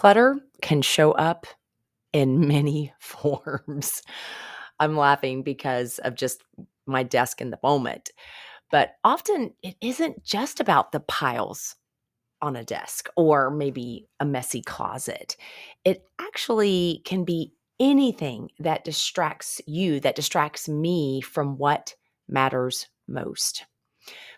Clutter can show up in many forms. I'm laughing because of just my desk in the moment. But often it isn't just about the piles on a desk or maybe a messy closet. It actually can be anything that distracts you, that distracts me from what matters most.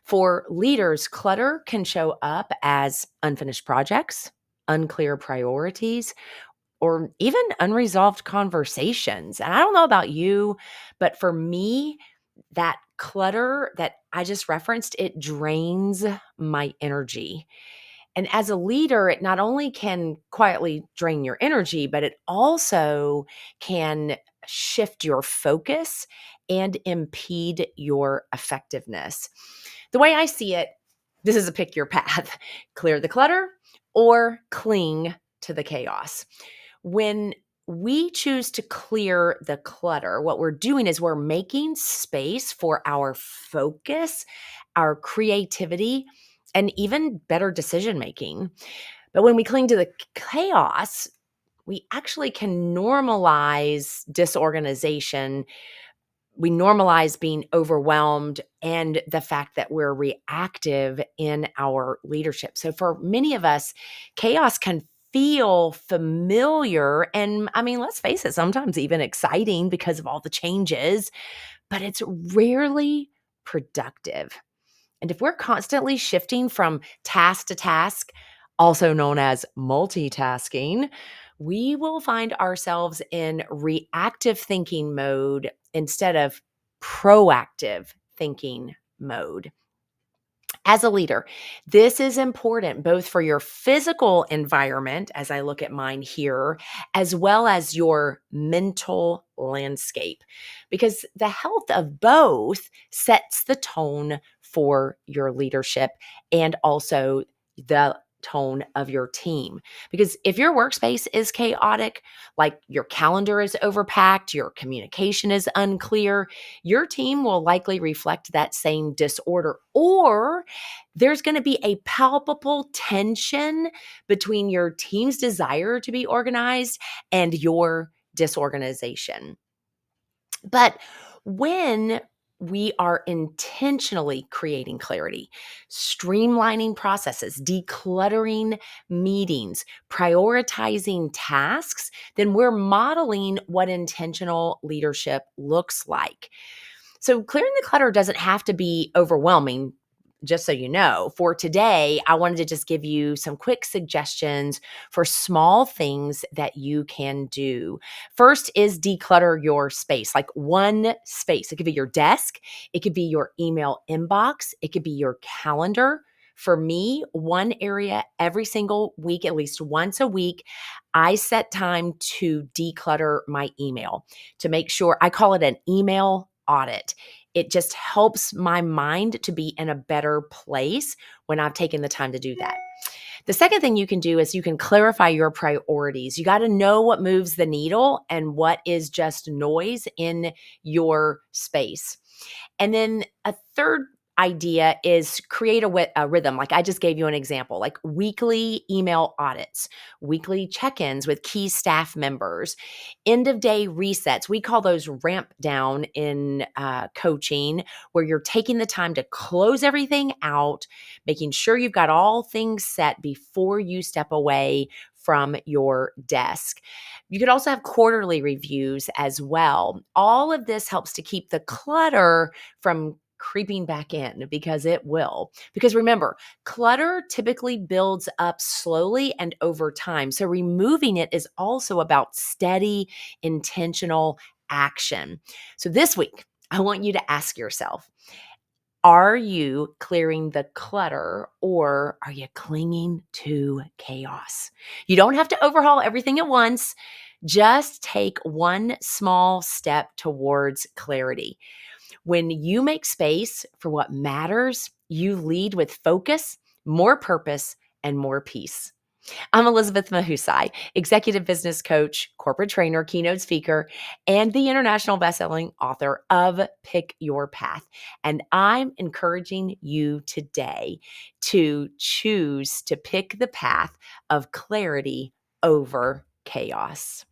For leaders, clutter can show up as unfinished projects, unclear priorities, or even unresolved conversations. And I don't know about you, but for me, that clutter that I just referenced, it drains my energy. And as a leader, it not only can quietly drain your energy, but it also can shift your focus and impede your effectiveness. The way I see it, this is a pick your path: clear the clutter or cling to the chaos. When we choose to clear the clutter, what we're doing is we're making space for our focus, our creativity, and even better decision making. But when we cling to the chaos, we actually can normalize disorganization. We normalize being overwhelmed and the fact that we're reactive in our leadership. So for many of us, chaos can feel familiar. And I mean, let's face it, sometimes even exciting because of all the changes, but it's rarely productive. And if we're constantly shifting from task to task, also known as multitasking, we will find ourselves in reactive thinking mode instead of proactive thinking mode. As a leader, this is important both for your physical environment, as I look at mine here, as well as your mental landscape, because the health of both sets the tone for your leadership and also the tone of your team. Because if your workspace is chaotic, like your calendar is overpacked, your communication is unclear, your team will likely reflect that same disorder, or there's going to be a palpable tension between your team's desire to be organized and your disorganization. But when we are intentionally creating clarity, streamlining processes, decluttering meetings, prioritizing tasks, then we're modeling what intentional leadership looks like. So clearing the clutter doesn't have to be overwhelming. Just so you know, for today, I wanted to just give you some quick suggestions for small things that you can do. First is declutter your space, like one space. It could be your desk, it could be your email inbox, it could be your calendar. For me, one area every single week, at least once a week, I set time to declutter my email to make sure. I call it an email audit. It just helps my mind to be in a better place when I've taken the time to do that. The second thing you can do is you can clarify your priorities. You got to know what moves the needle and what is just noise in your space. And then a third idea is create a rhythm. Like I just gave you an example, like weekly email audits, weekly check-ins with key staff members, end of day resets. We call those ramp down in coaching, where you're taking the time to close everything out, making sure you've got all things set before you step away from your desk. You could also have quarterly reviews as well. All of this helps to keep the clutter from creeping back in, because it will. Because remember, clutter typically builds up slowly and over time. So removing it is also about steady, intentional action. So this week, I want you to ask yourself, are you clearing the clutter or are you clinging to chaos? You don't have to overhaul everything at once. Just take one small step towards clarity. When you make space for what matters, you lead with focus, more purpose, and more peace. I'm Elizabeth Mahusay, executive business coach, corporate trainer, keynote speaker, and the international bestselling author of Pick Your Path. And I'm encouraging you today to choose to pick the path of clarity over chaos.